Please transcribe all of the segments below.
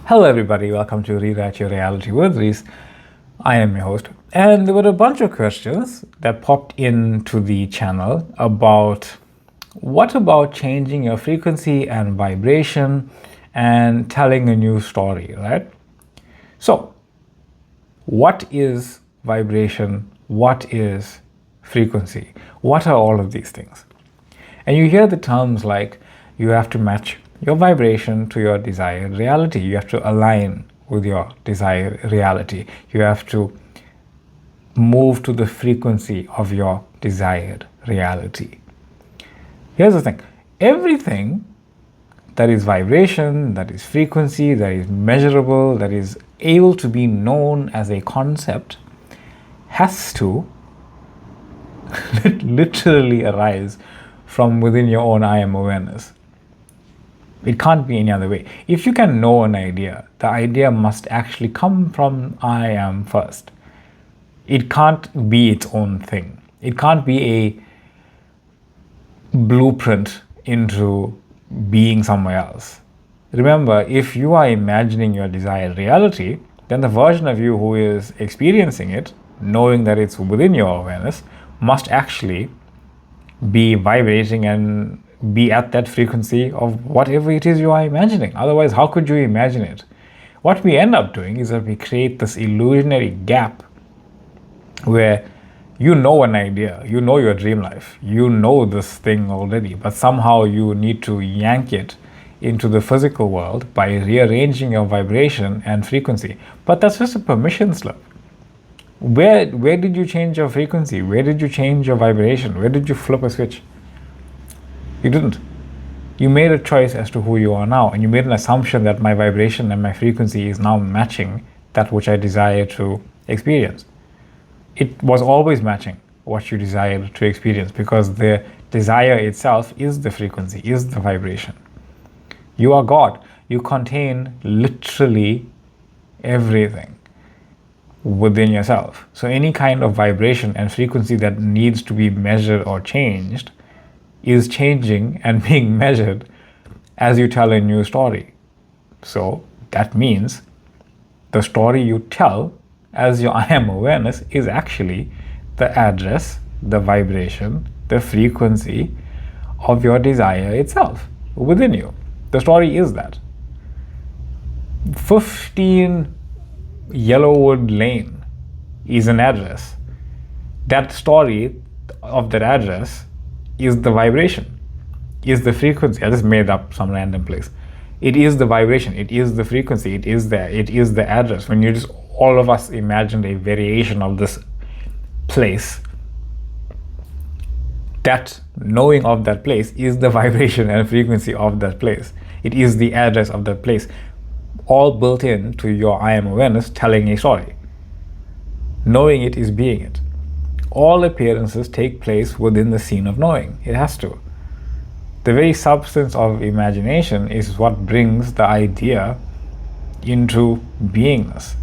Hello everybody, welcome to Rewrite Your Reality with Reese. I am your host, and there were a bunch of questions that popped into the channel about what about changing your frequency and vibration and telling a new story, right? So, what is vibration? What is frequency? What are all of these things? And you hear the terms like you have to match your vibration to your desired reality. You have to align with your desired reality. You have to move to the frequency of your desired reality. Here's the thing. Everything that is vibration, that is frequency, that is measurable, that is able to be known as a concept has to literally arise from within your own I am awareness. It can't be any other way. If you can know an idea, the idea must actually come from I am first. It can't be its own thing. It can't be a blueprint into being somewhere else. Remember, if you are imagining your desired reality, then the version of you who is experiencing it, knowing that it's within your awareness, must actually be vibrating and be at that frequency of whatever it is you are imagining. Otherwise, how could you imagine it? What we end up doing is that we create this illusionary gap where you know an idea, you know your dream life, you know this thing already, but somehow you need to yank it into the physical world by rearranging your vibration and frequency. But that's just a permission slip. Where did you change your frequency? Where did you change your vibration? Where did you flip a switch? You didn't. You made a choice as to who you are now, and you made an assumption that my vibration and my frequency is now matching that which I desire to experience. It was always matching what you desired to experience because the desire itself is the frequency, is the vibration. You are God. You contain literally everything within yourself. So any kind of vibration and frequency that needs to be measured or changed is changing and being measured as you tell a new story. So that means the story you tell as your I am awareness is actually the address, the vibration, the frequency of your desire itself within you. The story is that. 15 Yellowwood Lane is an address. That story of that address is the vibration, is the frequency. I just made up some random place. It is the vibration, it is the frequency, it is the address. When you just, all of us imagined a variation of this place, that knowing of that place is the vibration and frequency of that place. It is the address of that place, all built into your I am awareness telling a story. Knowing it is being it. All appearances take place within the scene of knowing. It has to. The very substance of imagination is what brings the idea into beingness.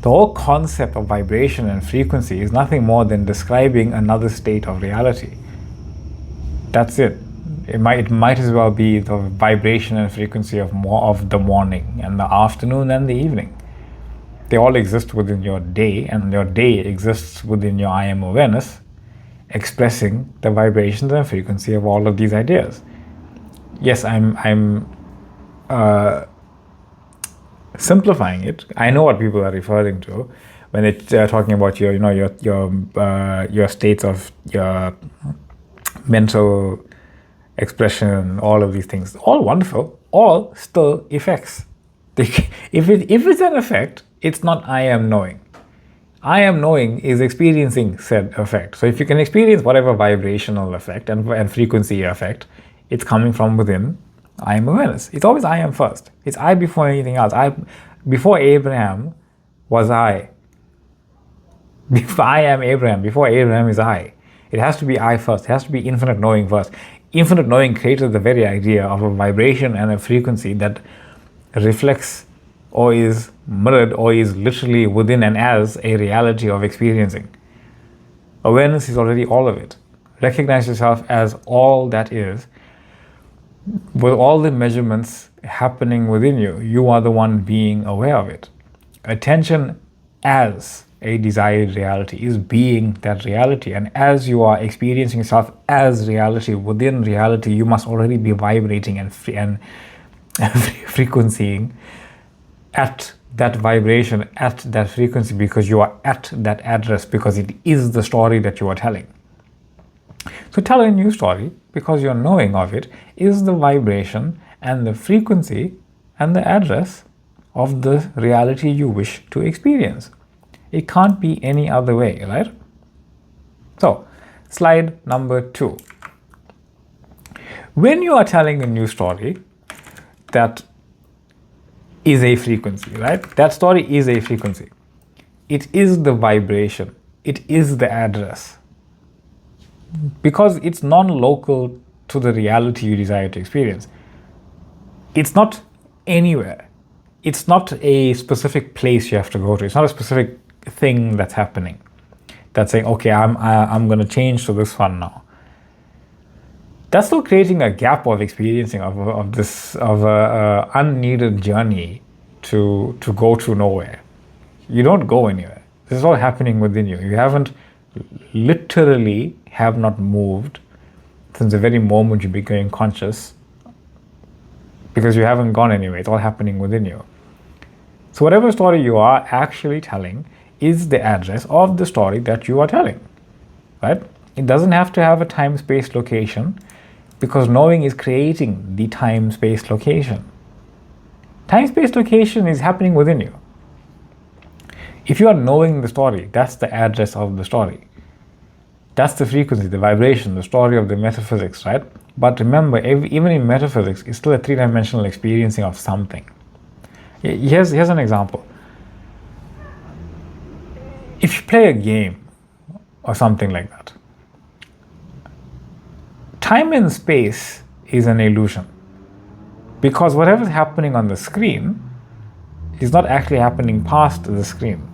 The whole concept of vibration and frequency is nothing more than describing another state of reality. That's it. It might as well be the vibration and frequency of the morning and the afternoon and the evening. They all exist within your day, and your day exists within your I am awareness, expressing the vibrations and frequency of all of these ideas. Yes, I'm simplifying it. I know what people are referring to when they're talking about your states of your mental expression, all of these things. All wonderful, all still effects. If it's an effect, it's not I am knowing. I am knowing is experiencing said effect. So if you can experience whatever vibrational effect and frequency effect, it's coming from within I am awareness. It's always I am first. It's I before anything else. Before Abraham was I. Before I am Abraham, before Abraham is I. It has to be I first. It has to be infinite knowing first. Infinite knowing created the very idea of a vibration and a frequency that reflects or is mirrored or is literally within and as a reality of experiencing. Awareness is already all of it. Recognize yourself as all that is, with all the measurements happening within you. You are the one being aware of it. Attention as a desired reality is being that reality. And as you are experiencing yourself as reality, within reality, you must already be vibrating and frequencying at that vibration, at that frequency, because you are at that address, because it is the story that you are telling. So tell a new story, because your knowing of it is the vibration and the frequency and the address of the reality you wish to experience. It can't be any other way, right? So, slide number 2. When you are telling a new story, that is a frequency, right? That story is a frequency. It is the vibration. It is the address. Because it's non-local to the reality you desire to experience. It's not anywhere. It's not a specific place you have to go to. It's not a specific thing that's happening. That's saying, okay, I'm going to change to this one now. That's still creating a gap of experiencing of a unneeded journey to go to nowhere. You don't go anywhere. This is all happening within you. You haven't literally have not moved since the very moment you became conscious, because you haven't gone anywhere. It's all happening within you. So whatever story you are actually telling is the address of the story that you are telling, right? It doesn't have to have a time, space, location, because knowing is creating the time, space, location. Time, space, location is happening within you. If you are knowing the story, that's the address of the story. That's the frequency, the vibration, the story of the metaphysics, right? But remember, even in metaphysics, it's still a three-dimensional experiencing of something. Here's an example. If you play a game or something like that, time and space is an illusion, because whatever's happening on the screen is not actually happening past the screen.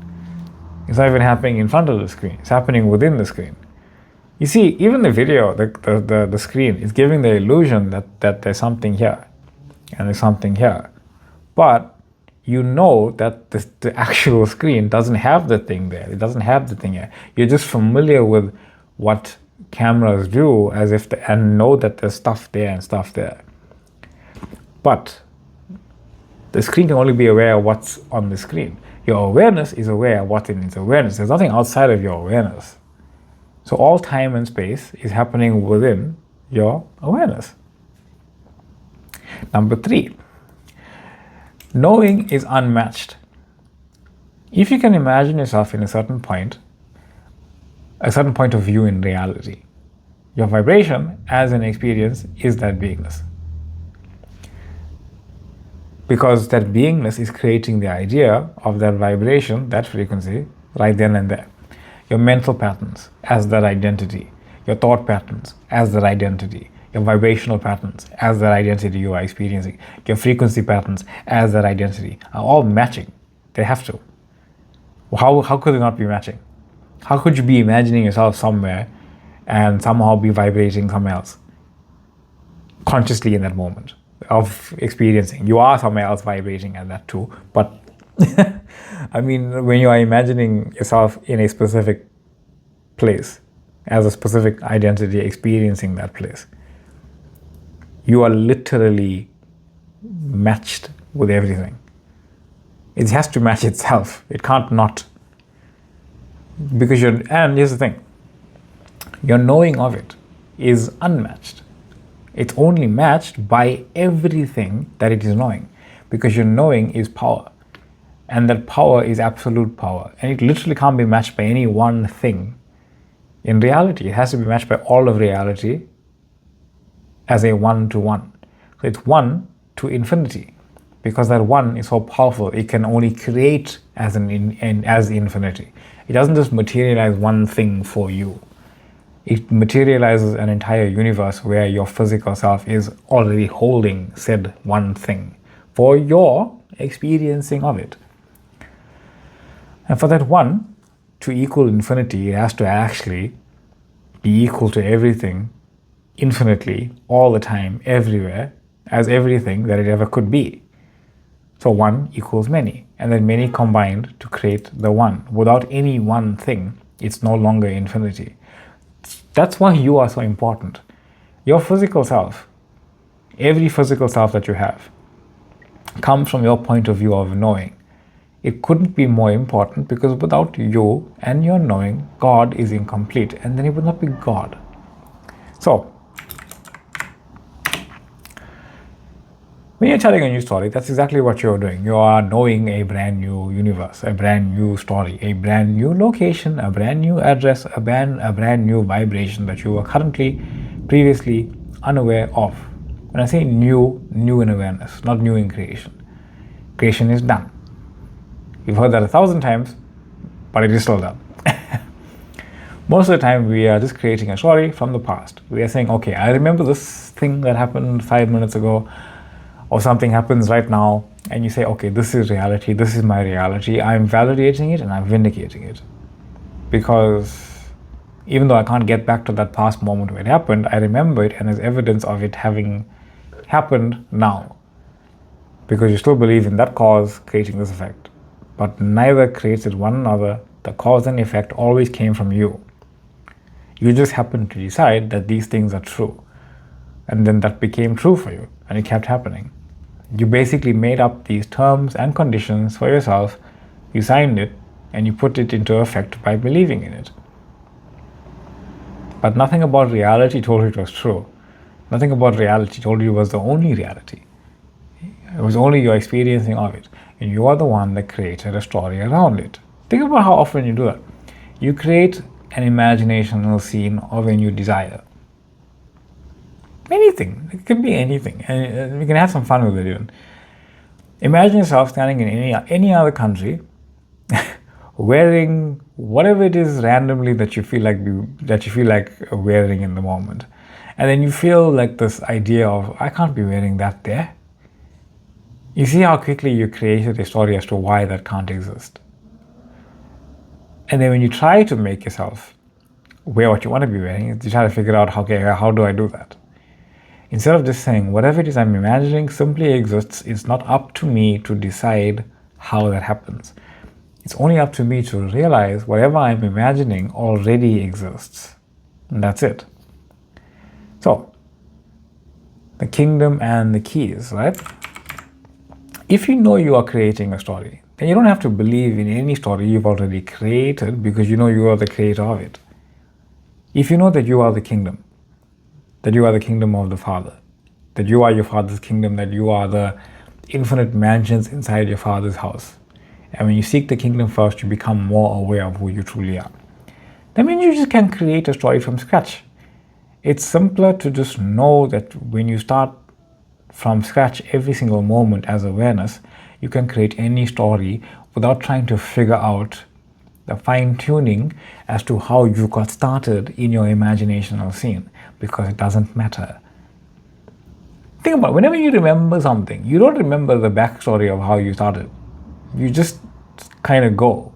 It's not even happening in front of the screen. It's happening within the screen. You see, even the video, the screen is giving the illusion that there's something here and there's something here. But you know that the actual screen doesn't have the thing there. It doesn't have the thing here. You're just familiar with what cameras do and know that there's stuff there and stuff there. But the screen can only be aware of what's on the screen. Your awareness is aware of what's in its awareness. There's nothing outside of your awareness. So all time and space is happening within your awareness. Number 3, knowing is unmatched. If you can imagine yourself in a certain point of view in reality, your vibration as an experience is that beingness. Because that beingness is creating the idea of that vibration, that frequency, right then and there. Your mental patterns as that identity, your thought patterns as that identity, your vibrational patterns as that identity you are experiencing, your frequency patterns as that identity are all matching. They have to. How could they not be matching? How could you be imagining yourself somewhere and somehow be vibrating somewhere else consciously in that moment of experiencing? You are somewhere else vibrating at that too, but I mean, when you are imagining yourself in a specific place, as a specific identity experiencing that place, you are literally matched with everything. It has to match itself. It can't not. Because and here's the thing, your knowing of it is unmatched. It's only matched by everything that it is knowing, because your knowing is power. And that power is absolute power. And it literally can't be matched by any one thing. In reality, it has to be matched by all of reality as a 1-to-1. So it's 1 to infinity. Because that 1 is so powerful, it can only create as infinity. It doesn't just materialize one thing for you. It materializes an entire universe where your physical self is already holding said one thing for your experiencing of it. And for that 1 to equal infinity, it has to actually be equal to everything infinitely, all the time, everywhere, as everything that it ever could be. So one equals many, and then many combined to create the one. Without any one thing, it's no longer infinity. That's why you are so important. Your physical self, every physical self that you have, comes from your point of view of knowing. It couldn't be more important, because without you and your knowing, God is incomplete, and then it would not be God. So, when you're telling a new story, that's exactly what you're doing. You are knowing a brand new universe, a brand new story, a brand new location, a brand new address, a brand new vibration that you were previously unaware of. When I say new in awareness, not new in creation. Creation is done. You've heard that 1,000 times, but it is still done. Most of the time, we are just creating a story from the past. We are saying, okay, I remember this thing that happened 5 minutes ago, or something happens right now, and you say, okay, this is reality, this is my reality, I'm validating it and I'm vindicating it. Because even though I can't get back to that past moment where it happened, I remember it and there's evidence of it having happened now. Because you still believe in that cause creating this effect. But neither created one another. The cause and effect always came from you. You just happened to decide that these things are true. And then that became true for you, and it kept happening. You basically made up these terms and conditions for yourself, you signed it, and you put it into effect by believing in it. But nothing about reality told you it was true. Nothing about reality told you it was the only reality. It was only your experiencing of it. And you are the one that created a story around it. Think about how often you do that. You create an imaginational scene of a new desire. Anything. It could be anything. And we can have some fun with it even. Imagine yourself standing in any other country wearing whatever it is randomly that you feel like wearing in the moment. And then you feel like this idea of, I can't be wearing that there. You see how quickly you created a story as to why that can't exist. And then when you try to make yourself wear what you want to be wearing, you try to figure out, okay, how do I do that? Instead of just saying, whatever it is I'm imagining simply exists, it's not up to me to decide how that happens. It's only up to me to realize whatever I'm imagining already exists. And that's it. So, the kingdom and the keys, right? If you know you are creating a story, then you don't have to believe in any story you've already created, because you know you are the creator of it. If you know that you are the kingdom, that you are the kingdom of the Father, that you are your Father's kingdom, that you are the infinite mansions inside your Father's house. And when you seek the kingdom first, you become more aware of who you truly are. That means you just can create a story from scratch. It's simpler to just know that when you start from scratch every single moment as awareness, you can create any story without trying to figure out the fine-tuning as to how you got started in your imaginational scene, because it doesn't matter. Think about it. Whenever you remember something, you don't remember the backstory of how you started. You just kind of go.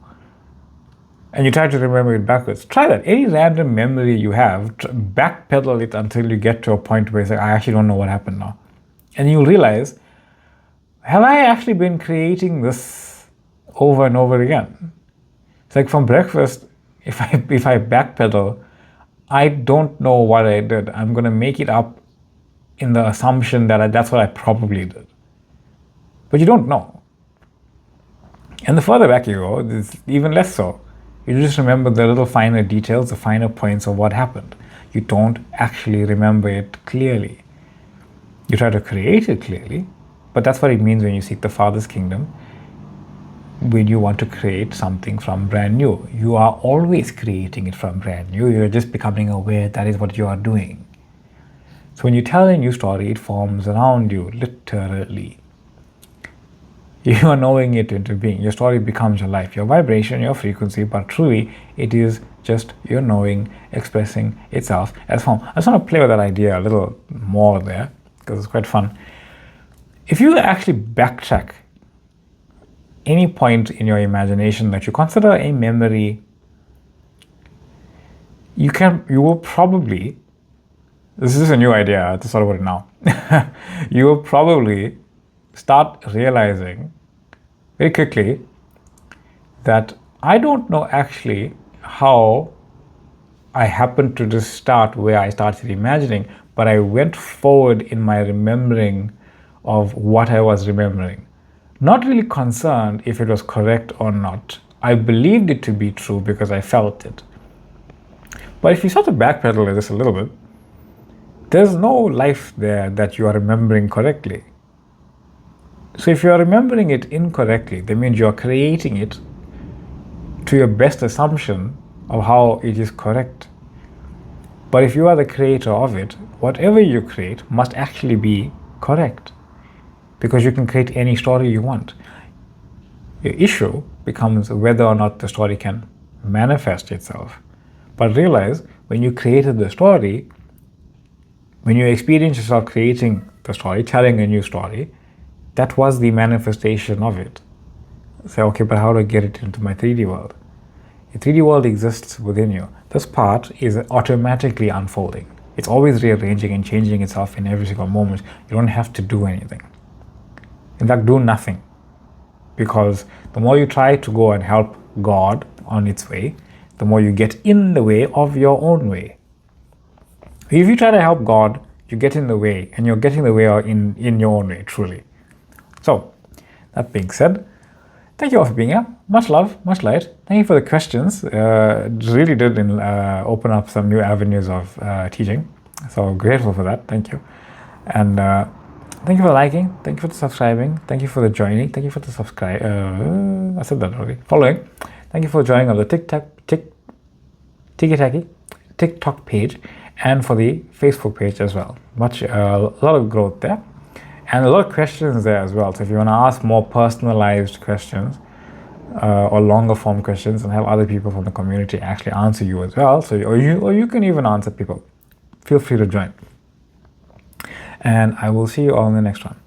And you try to remember it backwards. Try that. Any random memory you have, backpedal it until you get to a point where you say, I actually don't know what happened now. And you'll realize, have I actually been creating this over and over again? It's like from breakfast, if I backpedal, I don't know what I did. I'm going to make it up in the assumption that that's what I probably did. But you don't know. And the further back you go, it's even less so. You just remember the little finer details, the finer points of what happened. You don't actually remember it clearly. You try to create it clearly, but that's what it means when you seek the Father's kingdom. When you want to create something from brand new, you are always creating it from brand new. You're just becoming aware that is what you are doing. So when you tell a new story, it forms around you, literally. You are knowing it into being. Your story becomes your life, your vibration, your frequency, but truly it is just your knowing expressing itself as form. I just want to play with that idea a little more there, because it's quite fun. If you actually backtrack any point in your imagination that you consider a memory, you will probably this is a new idea, to thought about it now. You will probably start realizing very quickly that I don't know actually how I happened to just start where I started imagining, but I went forward in my remembering of what I was remembering. Not really concerned if it was correct or not. I believed it to be true because I felt it. But if you start to backpedal just a little bit, there's no life there that you are remembering correctly. So if you are remembering it incorrectly, that means you are creating it to your best assumption of how it is correct. But if you are the creator of it, whatever you create must actually be correct, because you can create any story you want. Your issue becomes whether or not the story can manifest itself. But realize, when you created the story, when you experience yourself creating the story, telling a new story, that was the manifestation of it. Say, okay, but how do I get it into my 3D world? The 3D world exists within you. This part is automatically unfolding. It's always rearranging and changing itself in every single moment. You don't have to do anything. In fact, do nothing. Because the more you try to go and help God on its way, the more you get in the way of your own way. If you try to help God, you get in the way, and you're getting the way in your own way, truly. So, that being said, thank you all for being here. Much love, much light. Thank you for the questions. It really did open up some new avenues of teaching. So grateful for that. Thank you. And thank you for liking. Thank you for the subscribing. Thank you for the joining. Thank you for the subscribe. I said that already. Following. Thank you for joining on the TikTok page and for the Facebook page as well. A lot of growth there. And a lot of questions there as well. So if you want to ask more personalized questions or longer form questions and have other people from the community actually answer you as well, or you can even answer people, feel free to join. And I will see you all in the next one.